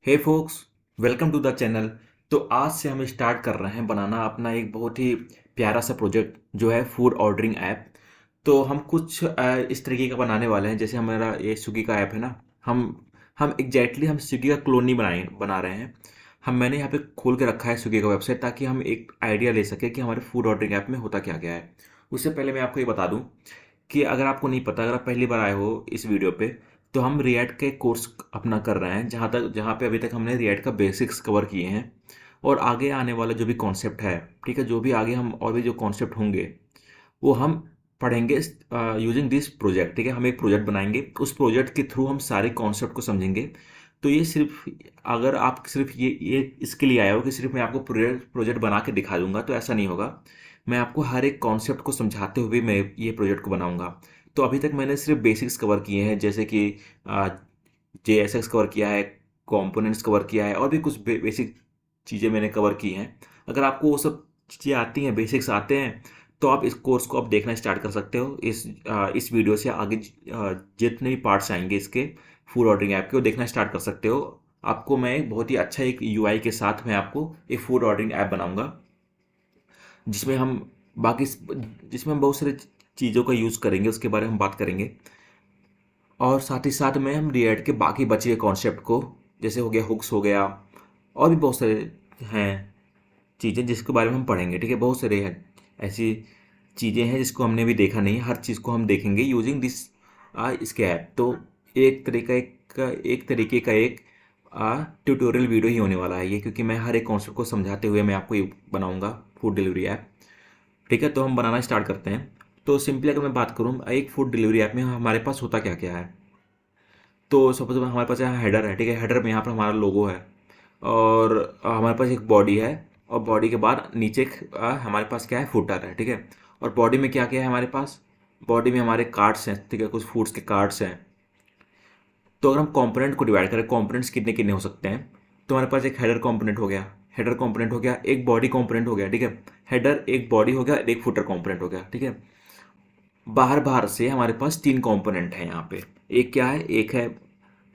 Hey folks, welcome to the channel. तो आज से हम स्टार्ट कर रहे हैं बनाना अपना एक बहुत ही प्यारा सा प्रोजेक्ट जो है फूड ऑर्डरिंग ऐप। तो हम कुछ इस तरीके का बनाने वाले हैं जैसे हमारा ये स्विगी का ऐप है ना। हम हम एग्जैक्टली हम स्विगी का क्लोन नहीं बना रहे हैं। मैंने यहाँ पे खोल के रखा है स्विगी का वेबसाइट ताकि हम एक आइडिया ले सकें कि हमारे फूड ऑर्डरिंग ऐप में होता क्या क्या है। उससे पहले मैं आपको ये बता दूं कि अगर आपको नहीं पता, अगर आप पहली बार आए हो इस वीडियो पे, तो हम रिएक्ट के कोर्स अपना कर रहे हैं जहाँ पे अभी तक हमने रिएक्ट का बेसिक्स कवर किए हैं। और आगे आने वाला जो भी कॉन्सेप्ट है, ठीक है, जो भी आगे हम और भी जो कॉन्सेप्ट होंगे वो हम पढ़ेंगे यूजिंग दिस प्रोजेक्ट। ठीक है, हम एक प्रोजेक्ट बनाएंगे, उस प्रोजेक्ट के थ्रू हम सारे कॉन्सेप्ट को समझेंगे। तो ये सिर्फ, अगर आप सिर्फ ये इसके लिए आए हो कि सिर्फ मैं आपको प्रोजेक्ट प्रोजेक्ट बना के दिखा दूंगा, तो ऐसा नहीं होगा। मैं आपको हर एक कॉन्सेप्ट को समझाते हुए मैं ये प्रोजेक्ट को बनाऊंगा। तो अभी तक मैंने सिर्फ बेसिक्स कवर किए हैं जैसे कि JSX कवर किया है, कंपोनेंट्स कवर किया है और भी कुछ बेसिक चीज़ें मैंने कवर की हैं। अगर आपको वो सब चीज़ें आती हैं, बेसिक्स आते हैं, तो आप इस कोर्स को आप देखना स्टार्ट कर सकते हो। इस वीडियो से आगे जितने भी पार्ट्स आएंगे इसके फूड ऑर्डरिंग ऐप के, वो देखना स्टार्ट कर सकते हो। आपको मैं एक बहुत ही अच्छा एक UI के साथ मैं आपको एक फूड ऑर्डरिंग ऐप बनाऊंगा जिसमें हम बाकी जिसमें हम बहुत सारी चीज़ों का यूज़ करेंगे, उसके बारे में हम बात करेंगे। और साथ ही साथ में हम रिएक्ट के बाकी बचे हुए कॉन्सेप्ट को, जैसे हो गया हुक्स हो गया, और भी बहुत सारे हैं चीज़ें जिसके बारे में हम पढ़ेंगे। ठीक है, बहुत सारे हैं ऐसी चीज़ें हैं जिसको हमने भी देखा नहीं है, हर चीज़ को हम देखेंगे यूजिंग दिस इसके ऐप। तो एक तरीके का एक ट्यूटोरियल वीडियो ही होने वाला है ये, क्योंकि मैं हर एक कॉन्सेप्ट को समझाते हुए मैं आपको ये बनाऊंगा फूड डिलीवरी ऐप। ठीक है, तो हम बनाना स्टार्ट करते हैं। तो सिंपली अगर मैं बात करूँ एक फूड डिलीवरी ऐप में हमारे पास होता क्या क्या है, तो सपोज हमारे पास यहाँ हेडर है। ठीक है, हेडर में यहाँ पर हमारा लोगो है, और हमारे पास एक बॉडी है, और बॉडी के बाद नीचे हमारे पास क्या है, फुटर है। ठीक है, और बॉडी में क्या क्या है हमारे पास, बॉडी में हमारे कार्ड्स हैं। ठीक है, कुछ फूड्स के कार्ड्स हैं। तो अगर हम कंपोनेंट को डिवाइड करें, कंपोनेंट्स कितने कितने हो सकते हैं, तो हमारे पास एक हेडर कंपोनेंट हो गया, हेडर कंपोनेंट हो गया, एक बॉडी कंपोनेंट हो गया। ठीक है, हेडर एक बॉडी हो गया, एक फुटर कंपोनेंट हो गया। ठीक है, बाहर बाहर से हमारे पास तीन कंपोनेंट हैं यहाँ पे। एक क्या है, एक है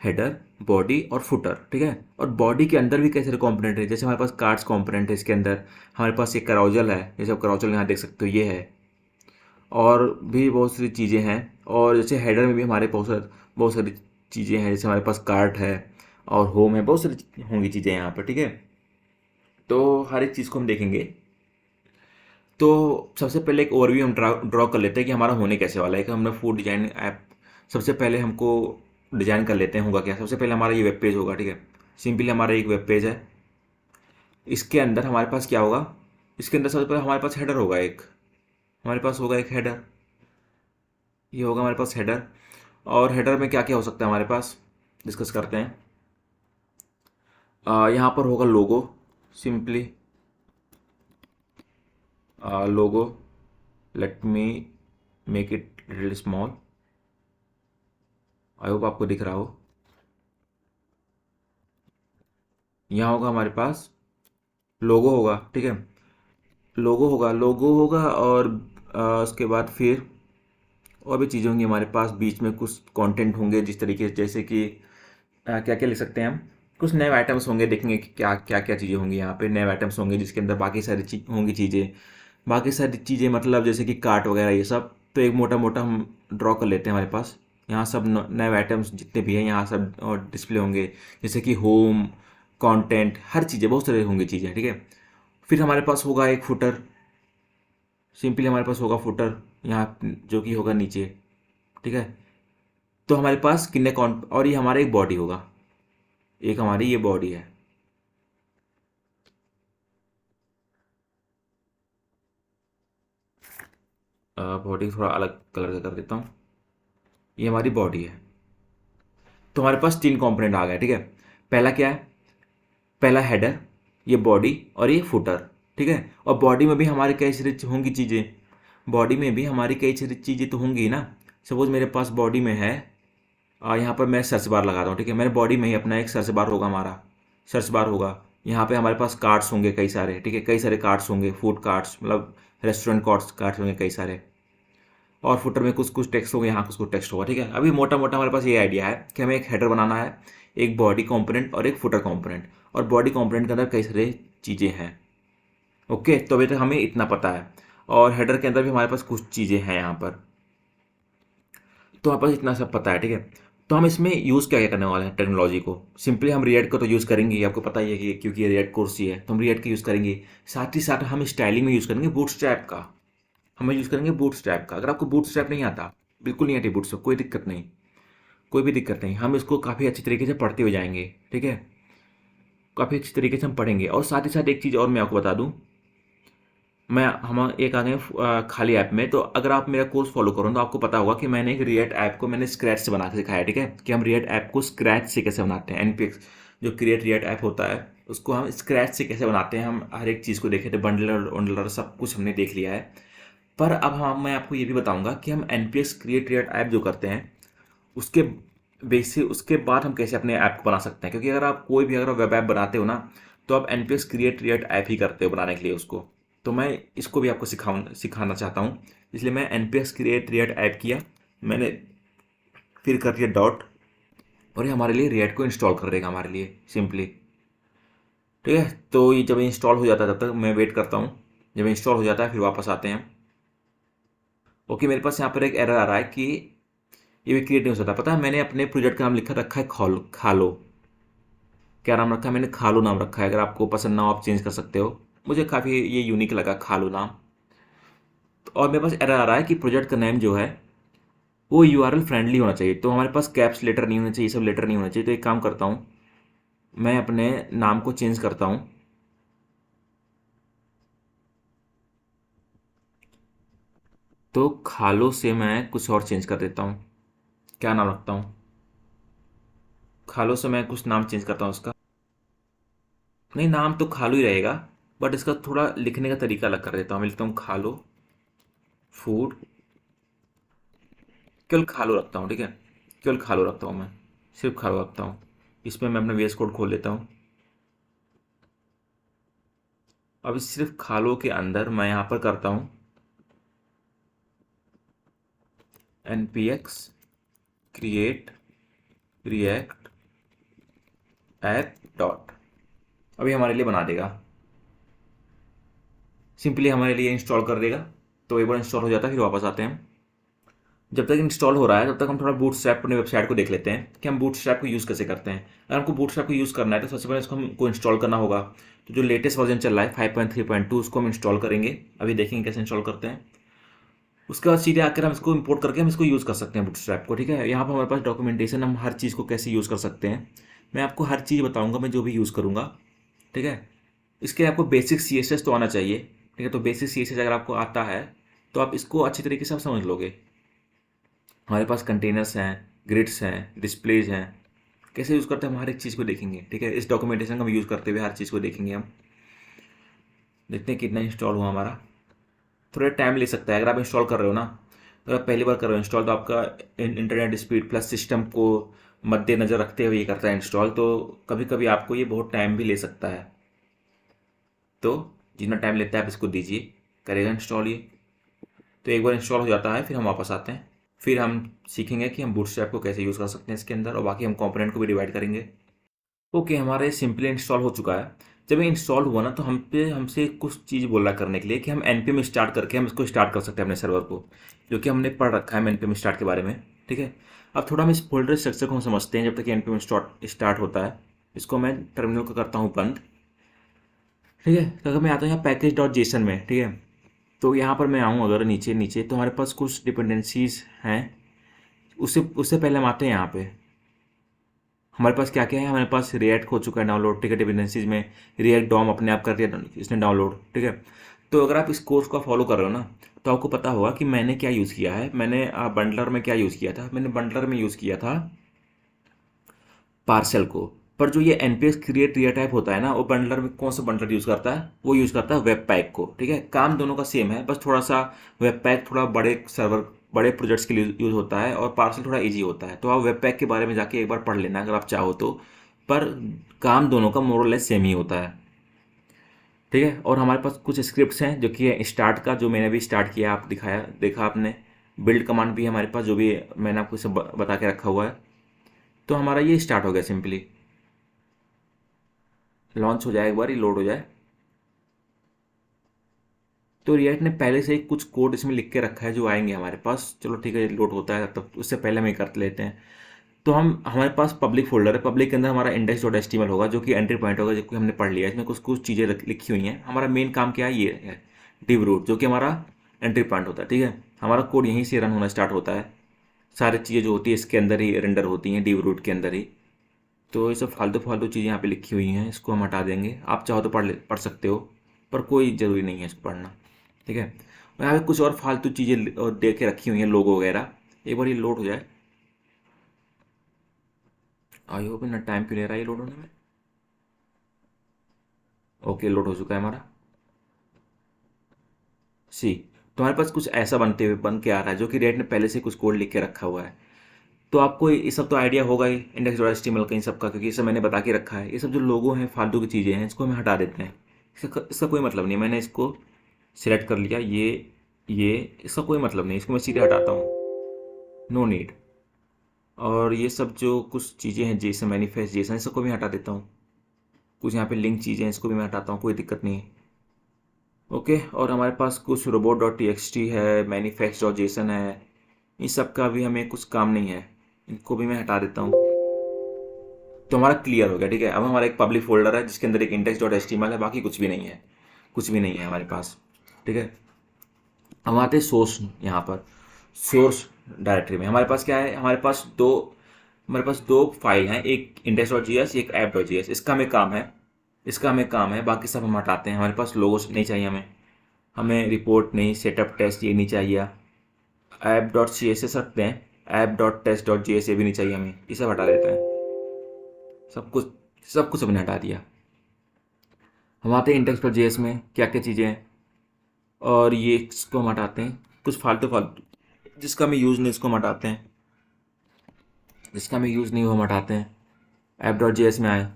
हेडर, बॉडी और फुटर। ठीक है, और बॉडी के अंदर भी कई सारे कंपोनेंट है, जैसे हमारे पास कार्ड्स कंपोनेंट है, इसके अंदर हमारे पास एक कराउजल है, जैसे आप कराउजल यहाँ देख सकते हो, ये है। और भी बहुत सारी चीज़ें हैं। और जैसे हेडर में भी हमारे बहुत सारी चीज़ें हैं, जैसे हमारे पास कार्ट है और होम है, बहुत सारी होंगी चीज़ें यहाँ पर। ठीक है, तो हर एक चीज़ को हम देखेंगे। तो सबसे पहले एक ओवरव्यू हम ड्रॉ कर लेते हैं कि हमारा होने कैसे वाला है। कि हमने फूड डिजाइन ऐप सबसे पहले हमको डिजाइन कर लेते हैं, होगा क्या। सबसे पहले हमारा ये वेब पेज होगा। ठीक है, सिंपली हमारा एक वेब पेज है। इसके अंदर हमारे पास क्या होगा, इसके अंदर सबसे पहले हमारे पास हेडर होगा एक, हमारे पास होगा एक हेडर, ये होगा हमारे पास हेडर। और हेडर में क्या क्या हो सकता है हमारे पास, डिस्कस करते हैं। यहाँ पर होगा logo, simply logo, let me make it little small, I hope आपको दिख रहा हो। यहाँ होगा हमारे पास लोगो होगा। ठीक है, लोगो होगा, और उसके बाद फिर और भी चीज़ें होंगी हमारे पास। बीच में कुछ कंटेंट होंगे, जिस तरीके जैसे कि क्या क्या लिख सकते हैं हम, कुछ नए आइटम्स होंगे, देखेंगे कि क्या क्या क्या चीज़ें होंगी। यहाँ पे नए आइटम्स होंगे जिसके अंदर बाकी सारी होंगी चीज़ें, बाकी सारी चीज़ें मतलब जैसे कि कार्ट वगैरह ये सब। तो एक मोटा मोटा हम ड्रॉ कर लेते हैं हमारे पास। यहाँ सब नए आइटम्स जितने भी हैं यहाँ सब डिस्प्ले होंगे, जैसे कि होम, कंटेंट, हर चीज़ें, बहुत सारे होंगे चीज़ें। ठीक है, फिर हमारे पास होगा एक फुटर, सिंपली हमारे पास होगा फुटर यहाँ जो कि होगा नीचे। ठीक है, तो हमारे पास कितने कौन, और ये हमारा एक बॉडी होगा, एक हमारी ये बॉडी है। बॉडी थोड़ा अलग कलर का कर देता हूँ, ये हमारी बॉडी है। तो हमारे पास तीन कंपोनेंट आ गए। ठीक है, पहला क्या है, पहला हेडर, ये बॉडी और ये फुटर। ठीक है, और बॉडी में भी हमारी कई सारी होंगी चीज़ें, बॉडी में भी हमारी कई सारी चीज़ें तो होंगी ना। सपोज मेरे पास बॉडी में है, यहाँ पर मैं सर्च बार लगाता हूँ। ठीक है, मेरे बॉडी में ही अपना एक सर्च बार होगा, हमारा सर्च बार होगा। यहाँ पे हमारे पास कार्ड्स होंगे कई सारे। ठीक है, कई सारे कार्ड्स होंगे, फूड कार्ड्स मतलब रेस्टोरेंट कार्ड्स कार्ड्स होंगे कई सारे। और फुटर में कुछ कुछ टेक्स्ट होगा, यहाँ कुछ कुछ टेक्स्ट होगा। ठीक है, अभी मोटा मोटा हमारे पास ये आइडिया है कि हमें एक हेडर बनाना है, एक बॉडी कंपोनेंट और एक फुटर कंपोनेंट, और बॉडी कंपोनेंट के अंदर कई सारी चीज़ें हैं। ओके, तो अभी तक हमें इतना पता है, और हेडर के अंदर भी हमारे पास कुछ चीज़ें हैं यहाँ पर, तो हमारे पास इतना सब पता है। ठीक है, तो हम इसमें यूज़ क्या क्या करने वाले हैं टेक्नोलॉजी को। सिंपली हम रिएक्ट को तो यूज़ करेंगे ही, आपको पता ही है कि क्योंकि ये रिएक्ट कोर्स ही है तो हम रिएक्ट का यूज़ करेंगे। साथ ही साथ हम स्टाइलिंग में यूज़ करेंगे बूटस्ट्रैप का, हमें यूज़ करेंगे बूटस्ट्रैप का। अगर आपको बूटस्ट्रैप नहीं आता, बिल्कुल नहीं आती बूटस्ट्रैप, कोई दिक्कत नहीं, कोई भी दिक्कत नहीं, हम इसको काफ़ी अच्छी तरीके से पढ़ते हुए जाएंगे। ठीक है, काफ़ी अच्छी तरीके से हम पढ़ेंगे। और साथ ही साथ एक चीज़ और मैं आपको बता दूँ, मैं हम एक आ गए खाली ऐप में। तो अगर आप मेरा कोर्स फॉलो करो तो आपको पता होगा कि मैंने एक रिएक्ट ऐप को मैंने स्क्रैच से बना के सिखाया। ठीक है, कि हम रिएक्ट ऐप को स्क्रैच से कैसे बनाते हैं। एनपीएक्स जो क्रिएट रिएक्ट ऐप होता है उसको हम स्क्रैच से कैसे बनाते हैं, हम हर एक चीज़ को देखे थे, बंडलर वंडलर सब कुछ हमने देख लिया है। पर अब मैं आपको ये भी बताऊंगा कि हम एनपीएक्स क्रिएट रिएक्ट ऐप जो करते हैं उसके बेसिक, उसके बाद हम कैसे अपने ऐप को बना सकते हैं। क्योंकि अगर आप कोई भी अगर वेब ऐप बनाते हो ना, तो आप एनपीएक्स क्रिएट रिएक्ट ऐप ही करते हो बनाने के लिए उसको। तो मैं इसको भी आपको सिखाना चाहता हूँ, इसलिए मैं एनपीएक्स क्रिएट रिएक्ट ऐप किया मैंने, फिर कर दिया डॉट, और ये हमारे लिए रिएक्ट को इंस्टॉल कर देगा हमारे लिए सिंपली। ठीक है, तो ये जब इंस्टॉल हो जाता है तब तक मैं वेट करता हूँ, जब इंस्टॉल हो जाता है फिर वापस आते हैं। ओके, मेरे पास यहाँ पर एक एरर आ रहा है कि ये भी क्रिएट नहीं हो सकता। पता है, मैंने अपने प्रोजेक्ट का नाम लिखा रखा है खालो। क्या नाम रखा है मैंने? खालो नाम रखा है। अगर आपको पसंद ना हो आप चेंज कर सकते हो, मुझे काफ़ी ये यूनिक लगा खालो नाम। और मेरे पास एरर आ रहा है कि प्रोजेक्ट का नेम जो है वो यूआरएल फ्रेंडली होना चाहिए। तो हमारे पास कैप्स लेटर नहीं होना चाहिए, ये सब लेटर नहीं होना चाहिए। तो एक काम करता हूँ, मैं अपने नाम को चेंज करता हूँ। तो खालो से मैं कुछ और चेंज कर देता हूँ। क्या नाम रखता हूँ? खालो से मैं कुछ नाम चेंज करता हूँ उसका। नहीं, नाम तो खालो ही रहेगा, बट इसका थोड़ा लिखने का तरीका अलग कर देता हूँ। मैं लिखता हूँ खालो फूड, केवल खालो रखता हूँ। ठीक है, केवल खालो रखता हूँ, मैं सिर्फ खालो रखता हूँ। इसमें मैं अपना वीएस कोड खोल लेता हूँ। अब इस सिर्फ खालो के अंदर मैं यहाँ पर करता हूँ npx create react app dot, अभी हमारे लिए बना देगा, सिंपली हमारे लिए इंस्टॉल कर देगा। तो एक बार इंस्टॉल हो जाता है फिर वापस आते हैं। जब तक इंस्टॉल हो रहा है तब तक हम थोड़ा बूटस्ट्रैप अपने वेबसाइट को देख लेते हैं कि हम बूटस्ट्रैप को यूज़ कैसे करते हैं। अगर हमको बूटस्ट्रैप को यूज़ करना है तो सबसे पहले इसको हमको इंस्टॉल करना होगा। तो जो लेटेस्ट वर्जन चल रहा है 5.3.2 उसको हम इंस्टॉल करेंगे। अभी देखेंगे कैसे इंस्टॉल करते हैं। उसके बाद सीधे आकर हम इसको इंपोर्ट करके हम इसको यूज़ कर सकते हैं बूटस्ट्रैप को। ठीक है, यहाँ पर हमारे पास डॉक्यूमेंटेशन, हम हर चीज़ को कैसे यूज़ कर सकते हैं मैं आपको हर चीज़ बताऊँगा, मैं जो भी यूज़ करूँगा। ठीक है, इसके लिए आपको बेसिक CSS तो आना चाहिए। ठीक है, तो बेसिक CSS अगर आपको आता है तो आप इसको अच्छी तरीके से आप समझ लोगे। हमारे पास कंटेनर्स हैं, ग्रिड्स हैं, डिस्प्लेज हैं, कैसे यूज़ करते हैं हम हर एक चीज़ को देखेंगे। ठीक है, इस डॉक्यूमेंटेशन का हम यूज़ करते हुए हर चीज़ को देखेंगे। हम देखते हैं कितना इंस्टॉल हुआ हमारा। थोड़ा टाइम ले सकता है अगर आप इंस्टॉल कर रहे हो ना, अगर आप पहली बार कर रहे हो इंस्टॉल तो आपका इंटरनेट स्पीड प्लस सिस्टम को मद्देनज़र रखते हुए ये करता है इंस्टॉल, तो कभी कभी आपको ये बहुत टाइम भी ले सकता है। तो जितना टाइम लेता है आप इसको दीजिए, करेगा इंस्टॉल ये। तो एक बार इंस्टॉल हो जाता है फिर हम वापस आते हैं, फिर हम सीखेंगे कि हम बूटस्ट्रैप को कैसे यूज़ कर सकते हैं इसके अंदर, और बाकी हम कंपोनेंट को भी डिवाइड करेंगे। ओके, हमारे सिंपली इंस्टॉल हो चुका है। जब ये इंस्टॉल हुआ ना तो हमसे कुछ चीज़ बोला करने के लिए कि हम npm स्टार्ट करके हम इसको स्टार्ट कर सकते हैं अपने सर्वर को, जो कि हमने पढ़ रखा है npm स्टार्ट के बारे में। ठीक है, अब थोड़ा हम इस फोल्डर स्ट्रक्चर को हम समझते हैं जब तक npm स्टार्ट होता है। इसको मैं टर्मिनल को करता हूँ बंद। ठीक है, तो अगर मैं आता हूँ यहाँ पैकेज डॉट जेसन में, ठीक है, तो यहाँ पर मैं आऊँ अगर नीचे नीचे तो हमारे पास कुछ डिपेंडेंसीज हैं। उससे उससे पहले हम आते हैं यहाँ पे, हमारे पास क्या क्या है। हमारे पास रिएक्ट हो चुका है डाउनलोड। ठीक है, डिपेंडेंसीज में रिएक्ट डॉम अपने आप कर दिया इसने डाउनलोड। ठीक है, तो अगर आप इस कोर्स को फॉलो कर रहे हो ना तो आपको पता होगा कि मैंने क्या यूज़ किया है। मैंने बंडलर में क्या यूज़ किया था, मैंने बंडलर में यूज़ किया था पार्सल को। पर जो ये npx क्रिएट रिएक्ट टाइप होता है ना, वो बंडलर में कौन सा बंडलर यूज़ करता है? वो यूज़ करता है वेब पैक को। ठीक है, काम दोनों का सेम है, बस थोड़ा सा वेब पैक थोड़ा बड़े सर्वर बड़े प्रोजेक्ट्स के लिए यूज़ होता है और पार्सल थोड़ा इजी होता है। तो आप वेब पैक के बारे में जाके एक बार पढ़ लेना अगर आप चाहो तो, पर काम दोनों का मोर और लेस सेम ही होता है। ठीक है, और हमारे पास कुछ स्क्रिप्ट्स हैं जो कि है स्टार्ट का, जो मैंने भी स्टार्ट किया, आप दिखाया देखा आपने। बिल्ड कमांड भी है हमारे पास, जो भी मैंने आपको सब बता के रखा हुआ है। तो हमारा ये स्टार्ट हो गया सिंपली। लॉन्च हो जाए, एक बार ही लोड हो जाए। तो रिएक्ट ने पहले से ही कुछ कोड इसमें लिख के रखा है जो आएंगे हमारे पास। चलो ठीक है, लोड होता है तब उससे पहले हम ये कर लेते हैं। तो हम हमारे पास पब्लिक फोल्डर है, पब्लिक के अंदर हमारा index dot H T M L होगा जो कि एंट्री पॉइंट होगा, जो कि हमने पढ़ लिया है। इसमें कुछ कुछ चीज़ें लिखी हुई हैं। हमारा मेन काम क्या है, ये है डिव रूट, जो कि हमारा एंट्री पॉइंट होता है। ठीक है, हमारा कोड यहीं से रन होना स्टार्ट होता है। सारी चीज़ें जो होती है इसके अंदर ही रेंडर होती हैं, डिव रूट के अंदर ही। तो ये सब फालतू फालतू चीज़ें यहाँ पे लिखी हुई हैं, इसको हम हटा देंगे। आप चाहो तो पढ़ सकते हो, पर कोई ज़रूरी नहीं है इसको पढ़ना। ठीक है, और यहाँ पे कुछ और फालतू चीज़ें दे के रखी हुई हैं, लोगो वगैरह। एक बार ये लोड हो जाए। आई होप इतना टाइम क्यों ले रहा है ये लोड होने में। ओके, लोड हो चुका है हमारा। सी, तो हमारे पास कुछ ऐसा बन के आ रहा है, जो कि रेट ने पहले से कुछ कोड लिख के रखा हुआ है। तो आपको ये सब तो आइडिया होगा ही इंडेक्स डॉट एचटीएमएल का इन सब का, क्योंकि ये सब मैंने बता के रखा है। ये सब जो लोगो हैं, फालतू की चीज़ें हैं, इसको हमें हटा देते हैं। इसका कोई मतलब नहीं। मैंने इसको सिलेक्ट कर लिया, ये इसका कोई मतलब नहीं, इसको मैं सीधे हटाता हूँ, नो नीड। और ये सब जो कुछ चीज़ें हैं, जैसे मैनिफेस्ट जैसा, इन सबको मैं हटा देता हूँ। कुछ यहाँ पे लिंक चीज़ें हैं, इसको भी मैं हटाता हूँ, कोई दिक्कत नहीं है। ओके, और हमारे पास कुछ robot dot T x T है, मैनिफेस्ट डॉट जेसन है। इन सब का भी हमें कुछ काम नहीं है, इनको भी मैं हटा देता हूँ। तो हमारा क्लियर हो गया। ठीक है, अब हमारा एक पब्लिक फोल्डर है जिसके अंदर एक index dot H T M L है, बाकी कुछ भी नहीं है, कुछ भी नहीं है हमारे पास। ठीक है, हम आते हैं सोर्स। यहाँ पर सोर्स डायरेक्टरी में हमारे पास क्या है, हमारे पास दो फाइल हैं, एक इंडेक्स डॉट जी एस, एक ऐप डॉट जी एस। इसका हमें काम है, बाकी सब हम हटाते हैं। हमारे पास लोगोस नहीं चाहिए हमें रिपोर्ट नहीं, सेटअप टेस्ट ये नहीं चाहिए। App dot C S S रखते हैं, app dot test dot G S ये भी नहीं चाहिए हमें, ये सब हटा देते हैं। सब कुछ हमने हटा दिया। हम आते हैं इंडेक्स डॉट जी एस में क्या क्या चीज़ें हैं, और ये इसको हम हटाते हैं। कुछ फालतू फालतू जिसका हमें यूज़ नहीं, इसको हम हटाते हैं। जिसका हमें यूज़ नहीं वो हम हटाते हैं। ऐप डॉट जी एस में आए,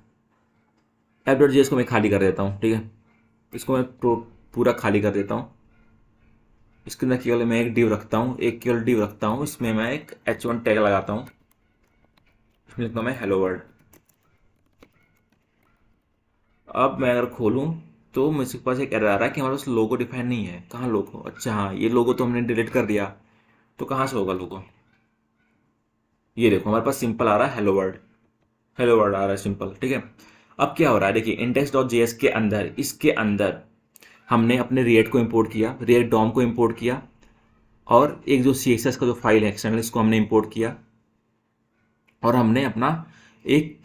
ऐप डॉट जी एस को मैं खाली कर देता हूँ। ठीक है, इसको मैं पूरा खाली कर देता हूँ। इसके अंदर केवल मैं एक डिव रखता हूँ, इसमें मैं एक h1 टैग लगाता हूँ। इसमें लिखता हूँ मैं हेलो वर्ल्ड। अब मैं अगर खोलूँ तो मेरे पास एक एरर आ रहा है कि हमारे पास लोगो डिफाइन नहीं है। कहाँ लोगो? अच्छा हाँ, ये लोगो तो हमने डिलीट कर दिया, तो कहाँ से होगा लोगो? ये देखो, हमारे पास सिंपल आ रहा है हेलो वर्ल्ड, हेलो वर्ल्ड आ रहा है सिंपल। ठीक है, अब क्या हो रहा है देखिए, इंडेक्स डॉट जेएस के अंदर, इसके अंदर हमने अपने रिएक्ट को इंपोर्ट किया, रिएक्ट डॉम को इंपोर्ट किया, और एक जो सी का जो फाइल है एक्सटर्नल, इसको हमने इंपोर्ट किया, और हमने अपना एक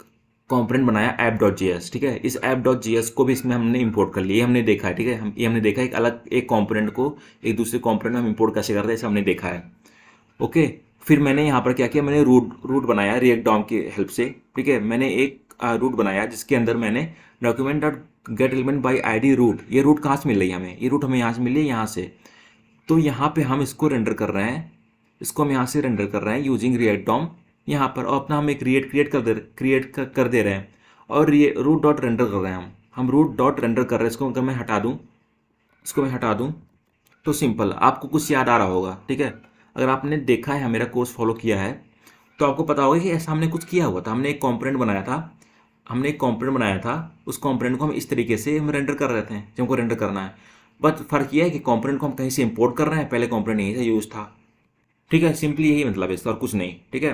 कंपोनेंट बनाया ऐप डॉट जी एस। ठीक है, इस ऐप डॉट जी एस को भी इसमें हमने इंपोर्ट कर लिया, ये हमने देखा है। ठीक है, ये हमने देखा है, एक अलग एक कंपोनेंट को एक दूसरे कंपोनेंट में हम इंपोर्ट कैसे करते हैं, इसे हमने देखा है। ओके, फिर मैंने यहाँ पर क्या किया, मैंने रूट बनाया रिएक्ट डॉम की हेल्प से। ठीक है, मैंने एक रूट बनाया जिसके अंदर मैंने document dot get element by I D root, ये रूट कहाँ से मिल रही है हमें, ये रूट हमें यहाँ से मिल रही है, यहाँ से। तो यहाँ पे हम इसको रेंडर कर रहे हैं, इसको हम यहाँ से रेंडर कर रहे हैं यूजिंग रिएक्ट डॉम यहाँ पर, और अपना हम एक क्रिएट कर दे रहे हैं, और रूट डॉट रेंडर कर रहे हैं हम रूट डॉट रेंडर कर रहे हैं। इसको अगर मैं हटा दूँ, तो सिंपल आपको कुछ याद आ रहा होगा। ठीक है, अगर आपने देखा है, मेरा कोर्स फॉलो किया है, तो आपको पता होगा कि ऐसा हमने कुछ किया हुआ था। हमने एक कंपोनेंट बनाया था, उस कंपोनेंट को हम इस तरीके से हम रेंडर कर रहे थे जो हमको रेंडर करना है। बट फर्क ये है कि कंपोनेंट को हम कहीं से इंपोर्ट कर रहे हैं, पहले कंपोनेंट यहीं से यूज था। ठीक है, सिंपली यही मतलब है इसका, और कुछ नहीं। ठीक है,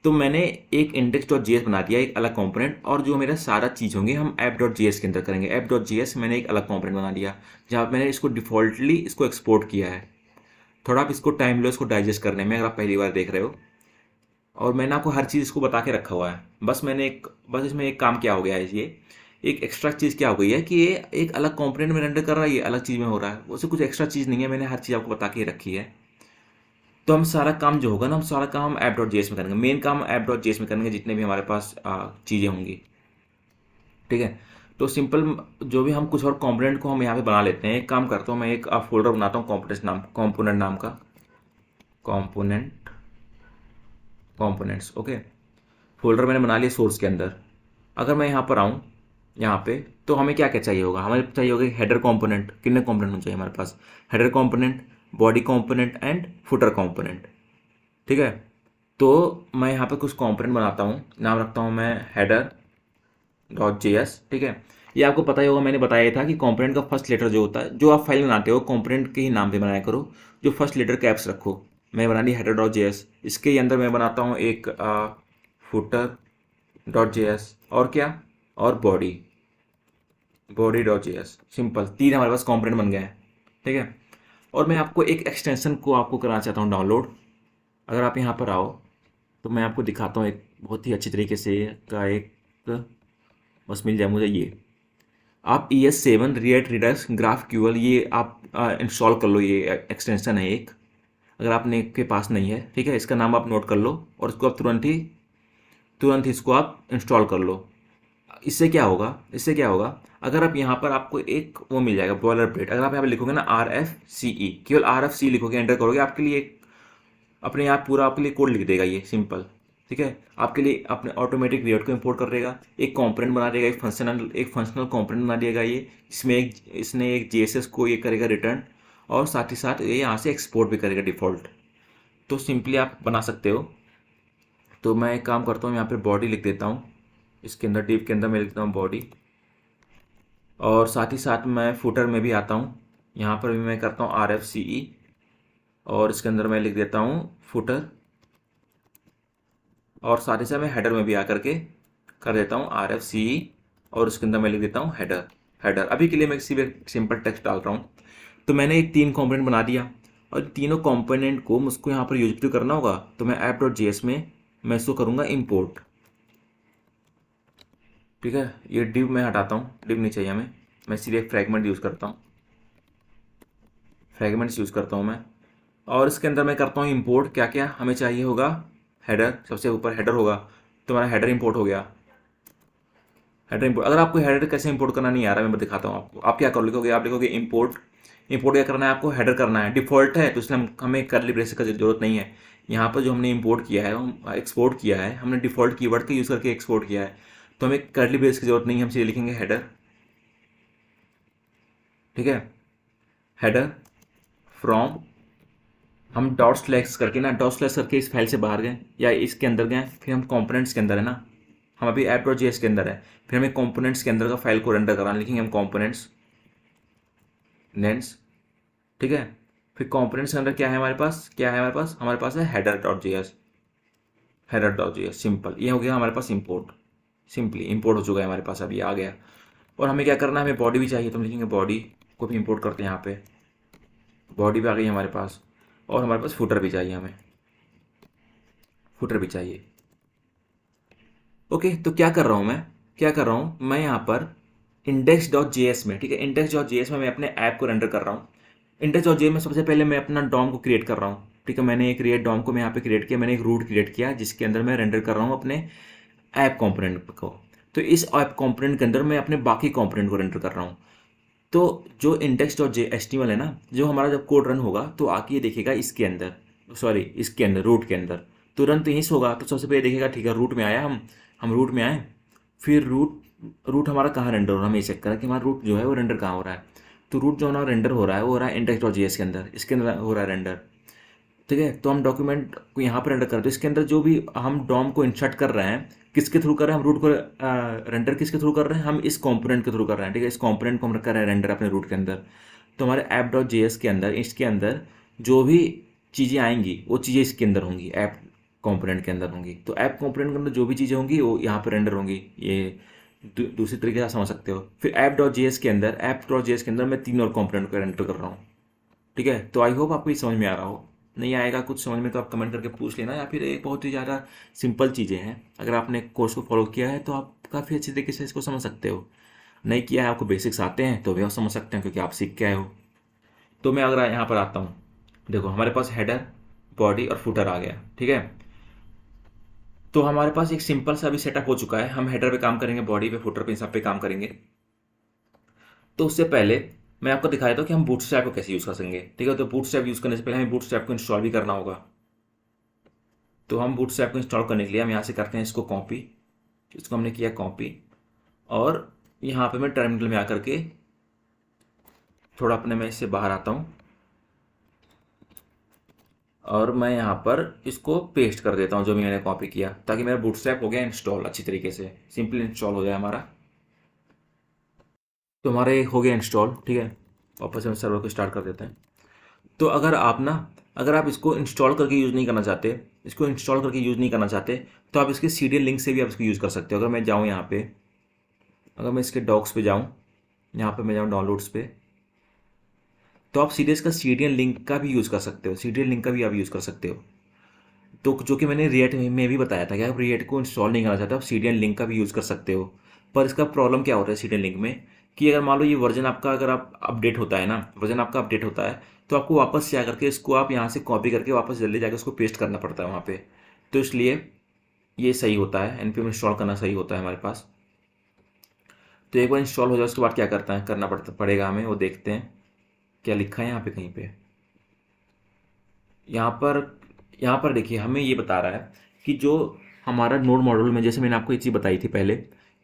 तो मैंने एक इंडेक्स डॉट जी एस बना दिया, एक अलग कंपोनेंट, और जो मेरा सारा चीज़ होंगे हम ऐप डॉट जी एस के अंदर करेंगे। ऐप डॉट जी एस मैंने एक अलग कंपोनेंट बना दिया, जहाँ मैंने इसको डिफॉल्टली इसको एक्सपोर्ट किया है। थोड़ा आप इसको टाइम लो इसको डाइजेस्ट करने में, अगर आप पहली बार देख रहे हो। और मैंने आपको हर चीज़ इसको बता के रखा हुआ है। बस इसमें एक काम क्या हो गया है, ये एक एक्स्ट्रा चीज़ क्या हो गई है कि ये एक अलग कंपोनेंट में रेंडर कर रहा है, ये अलग चीज़ में हो रहा है। उससे कुछ एक्स्ट्रा चीज़ नहीं है, मैंने हर चीज़ आपको बता के रखी है। तो हम सारा काम जो होगा ना, हम सारा काम ऐप डॉट जेएस में करेंगे, मेन काम ऐप डॉट जेएस में करेंगे, जितने भी हमारे पास चीज़ें होंगी। ठीक है, तो सिंपल जो भी हम कुछ और कंपोनेंट को हम यहाँ पे बना लेते हैं। एक काम करता हूँ, मैं एक फोल्डर बनाता हूँ कंपोनेंट नाम का, कंपोनेंट्स। ओके, फोल्डर मैंने बना लिया सोर्स के अंदर। अगर मैं यहाँ पर आऊँ, यहाँ पे, तो हमें क्या क्या चाहिए होगा, हमें चाहिए होगा हेडर कंपोनेंट। कितने कंपोनेंट होने चाहिए हमारे पास? Header component, body component and footer component. ठीक है, तो मैं यहाँ पर कुछ कंपोनेंट बनाता हूँ, नाम रखता हूँ मैं हेडर डॉट जेएस। ठीक है, ये आपको पता ही होगा, मैंने बताया था कि कंपोनेंट का फर्स्ट लेटर जो होता है, जो आप फाइल बनाते हो कंपोनेंट के ही नाम पे बनाया करो, जो फर्स्ट लेटर कैप्स रखो। मैं बनानी हेडर डॉट जेएस, इसके अंदर मैं बनाता हूँ एक फुटर डॉट जेएस, और क्या, और body body dot JS. Simple, तीन हमारे पास कंपोनेंट बन गए हैं। ठीक है, और मैं आपको एक एक्सटेंशन को आपको कराना चाहता हूँ डाउनलोड। अगर आप यहाँ पर आओ तो मैं आपको दिखाता हूँ एक बहुत ही अच्छी तरीके से का एक, बस मिल जाए मुझे ये। आप ES7 react Redux graph QL ये आप इंस्टॉल कर लो, ये एक्सटेंशन है एक, अगर आपने के पास नहीं है। ठीक है, इसका नाम आप नोट कर लो और इसको आप तुरंत ही इसको आप इंस्टॉल कर लो। इससे क्या होगा, अगर आप यहाँ पर आपको एक वो मिल जाएगा बॉयलर प्लेट, अगर आप यहाँ पर लिखोगे ना RFCE, केवल RFC लिखोगे, एंटर करोगे, आपके लिए एक अपने आप पूरा आपके लिए कोड लिख देगा ये, सिंपल। ठीक है, आपके लिए अपने ऑटोमेटिक रिएक्ट को इंपोर्ट कर देगा, एक कंपोनेंट बना देगा, एक फंक्शनल कंपोनेंट बना देगा ये, इसने एक JSS को ये करेगा रिटर्न, और साथ ही साथ ये यहाँ से एक्सपोर्ट भी करेगा डिफ़ॉल्ट। तो सिंपली आप बना सकते हो। तो मैं एक काम करता हूँ, यहाँ पे बॉडी लिख देता हूँ, इसके अंदर डिव के अंदर मैं लिखता हूँ बॉडी, और साथ ही साथ मैं फुटर में भी आता हूँ, यहाँ पर भी मैं करता हूँ RFCE, और इसके अंदर मैं लिख देता हूँ फुटर, और साथ ही साथ मैं हेडर में भी आकर के कर देता हूँ RFCE, और उसके अंदर मैं लिख देता हूँ हेडर। अभी के लिए मैं सिर्फ सिंपल टेक्स्ट डाल रहा हूँ। तो मैंने एक 3 कंपोनेंट बना दिया, और तीनों कंपोनेंट को मुझको यहाँ पर यूज करना होगा, तो मैं app.js में मैं इसको करूँगा इम्पोर्ट। ठीक है, ये डिव मैं हटाता हूँ, डिव नहीं चाहिए हमें, मैं सीधे फ्रैगमेंट यूज़ करता हूँ, फ्रैगमेंट्स यूज़ करता हूँ मैं। और इसके अंदर मैं करता हूँ इम्पोर्ट, क्या क्या हमें चाहिए होगा, हेडर, सबसे ऊपर हेडर होगा, तो हमारा हेडर इम्पोर्ट हो गया। हेडर इंपोर्ट, अगर आपको हेडर कैसे इंपोर्ट करना नहीं आ रहा है, मैं दिखाता हूँ आपको। आप क्या कर लिखोगे, आप लिखोगे इंपोर्ट, इंपोर्ट क्या करना है आपको, हेडर करना है, डिफ़ॉल्ट है तो इसलिए हमें कर्ली ब्रेसेस का जरूरत नहीं है। यहाँ पर जो हमने इंपोर्ट किया है, हम एक्सपोर्ट किया है, हमने डिफ़ॉल्ट कीवर्ड का यूज़ करके एक्सपोर्ट किया है, तो हमें कर्ली ब्रेस की जरूरत नहीं है, हम सीधे लिखेंगे हेडर। ठीक है, हेडर फ्रॉम, हम डॉट स्लैश करके ना, डॉट स्लैश करके इस फाइल से बाहर गए या इसके अंदर गए, फिर हम कंपोनेंट्स के अंदर है ना, हम अभी app.js के अंदर है, फिर हमें कंपोनेंट्स के अंदर का फाइल को रेंडर कराना, लिखेंगे हम कंपोनेंट्स नेम्स। ठीक है, फिर कंपोनेंट्स के अंदर क्या है हमारे पास है हेडर डॉट जेएस सिंपल, ये हो गया हमारे पास इंपोर्ट, सिंपली इंपोर्ट हो चुका है हमारे पास, अभी आ गया। और हमें क्या करना है, हमें बॉडी भी चाहिए, तो हम लिखेंगे बॉडी को भी इंपोर्ट करते हैं, यहाँ पे बॉडी भी आ गई हमारे पास, और हमारे पास फुटर भी चाहिए, हमें फुटर भी चाहिए। ओके, तो क्या कर रहा हूँ मैं यहाँ पर index.js में, ठीक है, index.js में मैं अपने ऐप को रेंडर कर रहा हूँ। index.js में सबसे पहले मैं अपना डॉम को क्रिएट कर रहा हूँ। ठीक है, मैंने एक क्रिएट डॉम को मैं यहाँ पे क्रिएट किया, मैंने एक रूट क्रिएट किया जिसके अंदर मैं रेंडर कर रहा हूँ अपने ऐप कंपोनेंट को। तो इस ऐप कंपोनेंट के अंदर मैं अपने बाकी कंपोनेंट को रेंडर कर रहा हूँ। तो जो index.html है ना, जो हमारा जब कोड रन होगा तो आके ये देखेगा इसके अंदर, सॉरी इसके अंदर, रूट के अंदर तुरंत ही होगा। तो सबसे पहले देखेगा, ठीक है रूट में आया, हम रूट में आए, फिर रूट हमारा कहाँ रेंडर हो रहा है, हमें ये चेक करा कि हमारा रूट जो है वो रेंडर कहाँ हो रहा है। तो रूट जो हमारा रेंडर हो रहा है वो हो रहा है index.js के अंदर, इसके अंदर हो रहा है रेंडर। ठीक है, तो हम डॉक्यूमेंट को यहाँ पर रेंडर करते हैं, इसके अंदर जो भी हम डॉम को इंसर्ट कर रहे हैं, किसके थ्रू कर रहे हैं, हम रूट को रेंडर किसके थ्रू कर रहे हैं, हम इस कंपोनेंट के थ्रू कर रहे हैं। ठीक है, इस कंपोनेंट को हम कर रहे हैं रेंडर अपने रूट के अंदर। तो हमारे app.js के अंदर, इसके अंदर जो भी चीज़ें आएंगी वो चीज़ें इसके अंदर होंगी, ऐप कंपोनेंट के अंदर होंगी। तो ऐप कंपोनेंट के अंदर जो भी चीज़ें होंगी वो यहाँ पर रेंडर होंगी, ये दूसरी तरीके से समझ सकते हो। फिर ऐप.js के अंदर मैं 3 और कंपोनेंट को रेंडर कर रहा हूँ। ठीक है, तो आई होप आपको ये समझ में आ रहा हो। नहीं आएगा कुछ समझ में तो आप कमेंट करके पूछ लेना, या फिर एक बहुत ही ज़्यादा सिंपल चीज़ें हैं, अगर आपने कोर्स को फॉलो किया है तो आप काफ़ी अच्छी तरीके से इसको समझ सकते हो। नहीं किया है, आपको बेसिक्स आते हैं तो भी आप समझ सकते हैं क्योंकि आप सीख के आए हो। तो मैं अगर यहाँ पर आता हूँ, देखो हमारे पास हेडर, बॉडी और फुटर आ गया। ठीक है, तो हमारे पास एक सिंपल सा अभी सेटअप हो चुका है। हम हेडर पे काम करेंगे, बॉडी पे, फुटर पे, इन सब पे काम करेंगे। तो उससे पहले मैं आपको दिखाया था कि हम बूटस्ट्रैप को कैसे यूज़ कर सकेंगे। ठीक है, तो बूटस्ट्रैप यूज़ करने से पहले हमें बूटस्ट्रैप को इंस्टॉल भी करना होगा। तो हम बूटस्ट्रैप को इंस्टॉल करने के लिए हम यहाँ से करते हैं इसको कॉपी, इसको हमने किया कॉपी, और यहाँ पे मैं टर्मिनल में आकर के थोड़ा अपने मैं इससे बाहर आता हूँ, और मैं यहाँ पर इसको पेस्ट कर देता हूँ जो मैंने कॉपी किया, ताकि मेरा बूटस्ट्रैप हो गया इंस्टॉल अच्छी तरीके से, सिंपली इंस्टॉल हो जाए हमारा। तो हमारा ये हो गया इंस्टॉल, ठीक है। वापस हम सर्वर को स्टार्ट कर देते हैं। तो अगर आप इसको इंस्टॉल करके यूज़ नहीं करना चाहते, तो आप इसके सीरियल लिंक से भी आप इसको यूज़ कर सकते हो। अगर मैं जाऊँ यहाँ पे, अगर मैं इसके डॉक्स पे जाऊँ, यहाँ पे मैं जाऊँ डाउनलोड्स पे, तो आप सीधे इसका सीरियल लिंक का भी यूज़ कर सकते हो, सीरियल लिंक का भी आप यूज़ कर सकते हो। तो जो कि मैंने रिएक्ट में भी बताया था कि आप रिएक्ट को इंस्टॉल नहीं करना चाहते, आप सीरियल लिंक का भी यूज़ कर सकते हो। पर इसका प्रॉब्लम क्या होता है सीरियल लिंक में, कि अगर मान लो ये वर्जन आपका, अगर आप अपडेट होता है ना, वर्जन आपका अपडेट होता है, तो आपको वापस से आकर के इसको आप यहाँ से कॉपी करके वापस जल्दी जाकर उसको पेस्ट करना पड़ता है वहाँ पे। तो इसलिए ये सही होता है, npm इंस्टॉल करना सही होता है हमारे पास। तो एक बार इंस्टॉल हो जाए उसके बाद क्या करना पड़ेगा हमें, वो देखते हैं क्या लिखा है यहाँ पे कहीं पे। यहाँ पर यहाँ पर देखिए हमें ये बता रहा है कि जो हमारा नोड मॉड्यूल में, जैसे मैंने आपको एक चीज़ बताई थी पहले,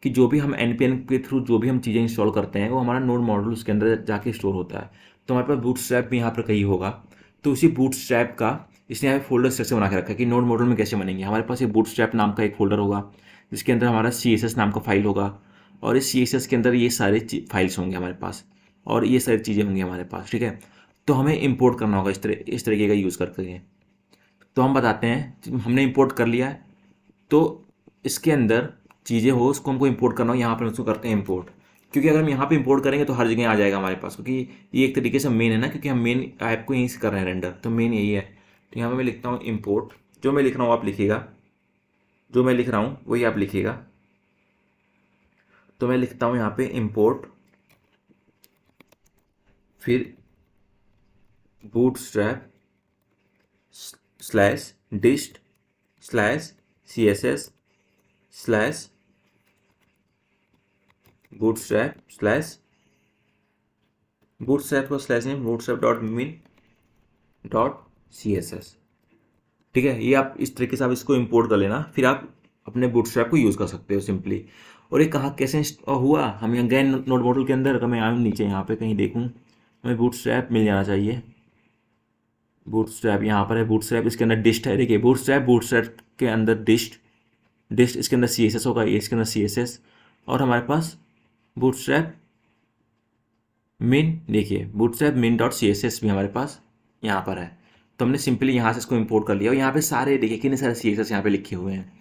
कि जो भी हम npm के थ्रू जो भी हम चीज़ें इंस्टॉल करते हैं वो हमारा नोड मॉड्यूल उसके अंदर जाके स्टोर होता है। तो हमारे पास बूटस्ट्रैप भी यहाँ पर कहीं होगा। तो उसी बूटस्ट्रैप का इसने यहाँ फोल्डर स्ट्रक्चर बना के रखा है कि नोड मॉड्यूल में कैसे बनेंगे। हमारे पास ये बूटस्ट्रैप नाम का एक फोल्डर होगा जिसके अंदर हमारा CSS नाम का फाइल होगा, और इस CSS के अंदर ये सारे फाइल्स होंगे हमारे पास, और ये सारी चीज़ें होंगी हमारे पास, ठीक है। तो हमें इंपोर्ट करना होगा इस तरीके का यूज़ करके। तो हम बताते हैं, हमने इंपोर्ट कर लिया है। तो इसके अंदर चीज़ें हो उसको हमको इंपोर्ट करना हो, यहाँ पर उसको करते हैं इंपोर्ट। क्योंकि अगर हम यहाँ पे इंपोर्ट करेंगे तो हर जगह आ जाएगा हमारे पास, क्योंकि ये एक तरीके से मेन है ना, क्योंकि हम मेन ऐप को यहीं से कर रहे हैं रेंडर, तो मेन यही है। तो यहाँ पर मैं लिखता हूँ इंपोर्ट, जो मैं लिख रहा हूँ आप लिखिएगा, जो मैं लिख रहा हूँ वही आप लिखिएगा। तो मैं लिखता हूँ यहाँ पे इंपोर्ट, फिर bootstrap slash dist slash CSS slash bootstrap slash, bootstrap को स्लैश नहीं, bootstrap dot min dot CSS, ठीक है। ये आप इस तरीके से आप इसको इंपोर्ट कर लेना, फिर आप अपने बूटस्ट्रैप को यूज़ कर सकते हो सिंपली। और ये कहाँ कैसे हुआ, हम यहाँ गए नोड मॉड्यूल के अंदर, अगर मैं आऊँ नीचे यहाँ पे कहीं देखूँ, हमें बूटस्ट्रैप मिल जाना चाहिए। बूटस्ट्रैप यहाँ पर है, बूटस्ट्रैप इसके अंदर डिस्ट है, देखिए बूटस्ट्रैप के अंदर डिस्ट इसके अंदर CSS होगा, ये इसके अंदर CSS, और हमारे पास बूटस्ट्रैप मिन, देखिए बूटस्ट्रैप मिन डॉट CSS भी हमारे पास यहाँ पर है। तो हमने सिंपली यहाँ से इसको इंपोर्ट कर लिया, और यहाँ पे सारे देखिए कितने सारे CSS यहाँ पे लिखे हुए हैं,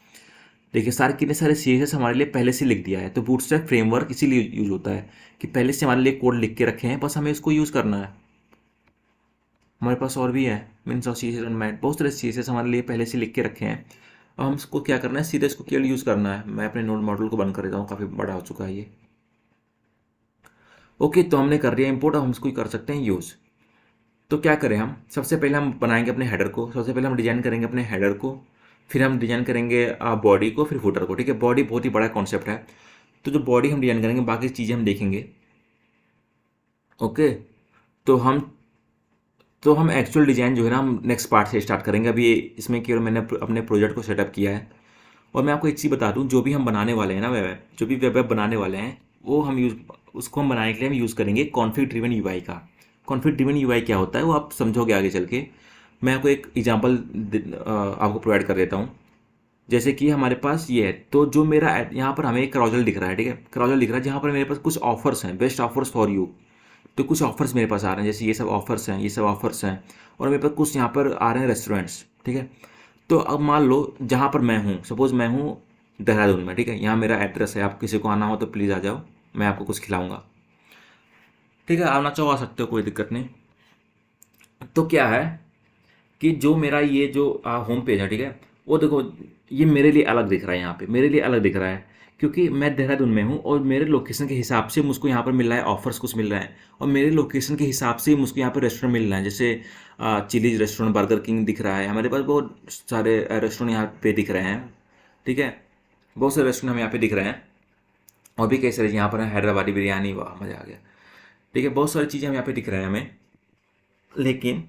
देखिए सारे कितने सारे CSS हमारे लिए पहले से लिख दिया है। तो बूटस्ट्रैप फ्रेमवर्क इसीलिए यूज होता है कि पहले से हमारे लिए कोड लिख के रखे हैं, बस हमें इसको यूज़ करना है। हमारे पास और भी है मीन्स ऑफ CSS एंड मैट, बहुत सारे CSS हमारे लिए पहले से लिख के रखे हैं। अब हम इसको क्या करना है, सीधे इसको केवल यूज़ करना है। मैं अपने नोड मॉडल को बंद कर देता हूँ, काफ़ी बड़ा हो चुका है ये। ओके, तो हमने कर दिया इंपोर्ट, अब हम इसको कर सकते हैं यूज़। तो क्या करें, हम सबसे पहले हम बनाएंगे अपने हेडर को, सबसे पहले हम डिजाइन करेंगे अपने हेडर को, फिर हम डिजाइन करेंगे बॉडी को, फिर फुटर को, ठीक है। बॉडी बहुत ही बड़ा कॉन्सेप्ट है, तो जो बॉडी हम डिजाइन करेंगे बाकी चीज़ें हम देखेंगे। ओके, तो हम एक्चुअल डिज़ाइन जो है ना हम नेक्स्ट पार्ट से स्टार्ट करेंगे। अभी इसमें केवल मैंने अपने प्रोजेक्ट को सेटअप किया है। और मैं आपको एक चीज़ बता दूं, जो भी हम बनाने वाले हैं ना वेब, जो भी वेब बनाने वाले हैं, वो हम उसको हम बनाने के लिए हम यूज़ करेंगे कॉन्फिग ड्रिवन यूआई का। कॉन्फिग ड्रिवन यूआई क्या होता है वो आप समझोगे आगे चल के। मैं आपको एक एग्जांपल आपको प्रोवाइड कर देता हूँ। जैसे कि हमारे पास ये है, तो जो मेरा यहाँ पर हमें एक क्राउजल दिख रहा है, ठीक है, क्राउजल दिख रहा है जहाँ पर मेरे पास कुछ ऑफर्स हैं, बेस्ट ऑफर्स फॉर यू। तो कुछ ऑफर्स मेरे पास आ रहे हैं, जैसे ये सब ऑफर्स हैं, ये सब ऑफर्स हैं, और मेरे पास कुछ यहाँ पर आ रहे हैं रेस्टोरेंट्स, ठीक है। तो अब मान लो जहाँ पर मैं हूँ, सपोज़ मैं हूँ देहरादून में, ठीक है, यहाँ मेरा एड्रेस है, आप किसी को आना हो तो प्लीज़ आ जाओ, मैं आपको कुछ खिलाऊंगा, ठीक है। आना चाहो आ सकते हो, कोई दिक्कत नहीं। तो क्या है कि जो मेरा ये जो होम पेज है, ठीक है, वो देखो ये मेरे लिए अलग दिख रहा है, यहाँ पे मेरे लिए अलग दिख रहा है, क्योंकि मैं देहरादून में हूँ और मेरे लोकेशन के हिसाब से मुझको यहाँ पर मिल रहा है ऑफर्स, कुछ मिल रहा है, और मेरे लोकेशन के हिसाब से मुझको यहाँ पर रेस्टोरेंट मिल रहा है। जैसे चिलीज रेस्टोरेंट, बर्गर किंग दिख रहा है, हमारे पास बहुत सारे रेस्टोरेंट यहाँ पे दिख रहे हैं, ठीक है, बहुत सारे रेस्टोरेंट हमें यहाँ पे दिख रहे हैं। और भी कई सारे यहाँ पर हैदराबादी बिरयानी, वाह मज़ा आ गया, ठीक है, बहुत सारी चीज़ें हम यहाँ पे दिख रहे हैं हमें। लेकिन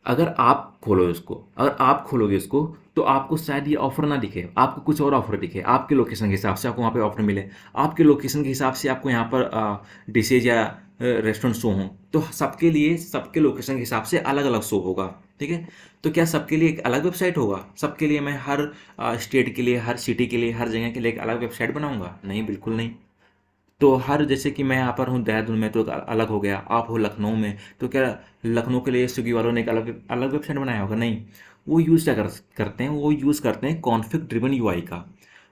अगर आप खोलो इसको, अगर आप खोलोगे इसको, तो आपको शायद ये ऑफ़र ना दिखे, आपको कुछ और ऑफ़र दिखे, आपके लोकेशन के हिसाब से आपको वहाँ पे ऑफ़र मिले, आपके लोकेशन के हिसाब से आपको यहाँ पर डिशेज़ या रेस्टोरेंट शो हों। तो सबके लिए सबके लोकेशन के हिसाब से अलग-अलग शो होगा, ठीक है? तो क्या सबके लिए एक अलग वेबसाइट होगा? सबके लिए मैं हर स्टेट के लिए, हर सिटी के लिए, हर जगह के लिए एक अलग वेबसाइट बनाऊँगा? नहीं, बिल्कुल नहीं। तो हर जैसे कि मैं यहाँ पर हूँ देहरादून में, तो अलग हो गया, आप हो लखनऊ में, तो क्या लखनऊ के लिए स्विगी वालों ने एक अलग अलग वेबसाइट बनाया होगा? नहीं। वो यूज़ क्या करते हैं, वो यूज़ करते हैं कॉन्फ़िग ड्रिवन यूआई का,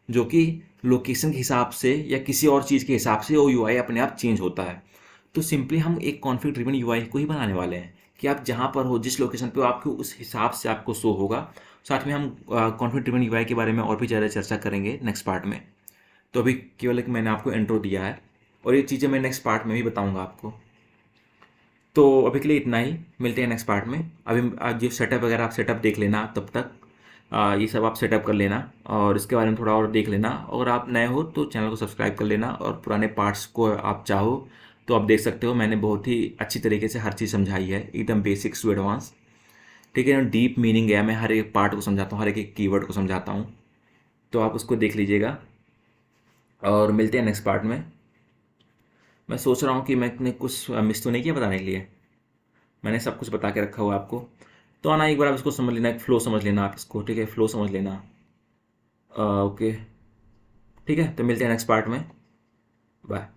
जो कि लोकेशन के हिसाब से या किसी और चीज़ के हिसाब से वो यूआई अपने आप चेंज होता है। तो सिंपली हम एक कॉन्फ़िग ड्रिवन यूआई को ही बनाने वाले हैं कि आप जहाँ पर हो, जिस लोकेशन पे हो, आपको उस हिसाब से आपको शो होगा। साथ में हम कॉन्फ़िग ड्रिवन यूआई के बारे में और भी ज़्यादा चर्चा करेंगे नेक्स्ट पार्ट में। तो अभी केवल एक मैंने आपको इंट्रो दिया है, और ये चीज़ें मैं नेक्स्ट पार्ट में भी बताऊंगा आपको। तो अभी के लिए इतना ही, मिलते हैं नेक्स्ट पार्ट में। अभी आज ये सेटअप वगैरह आप सेटअप देख लेना, तब तक ये सब आप सेटअप कर लेना और इसके बारे में थोड़ा और देख लेना। अगर आप नए हो तो चैनल को सब्सक्राइब कर लेना, और पुराने पार्ट्स को आप चाहो तो आप देख सकते हो। मैंने बहुत ही अच्छी तरीके से हर चीज़ समझाई है, एकदम बेसिक्स टू एडवांस, ठीक है? डीप मीनिंग है, मैं हर एक पार्ट को समझाता हूँ, हर एक कीवर्ड को समझाता हूँ। तो आप उसको देख लीजिएगा और मिलते हैं नेक्स्ट पार्ट में। मैं सोच रहा हूँ कि मैंने कुछ मिस तो नहीं किया बताने के लिए, मैंने सब कुछ बता के रखा हुआ है आपको। तो आना एक बार आप इसको समझ लेना, एक फ्लो समझ लेना आप इसको, ठीक है? फ्लो समझ लेना। ओके, ठीक है, तो मिलते हैं नेक्स्ट पार्ट में। बाय।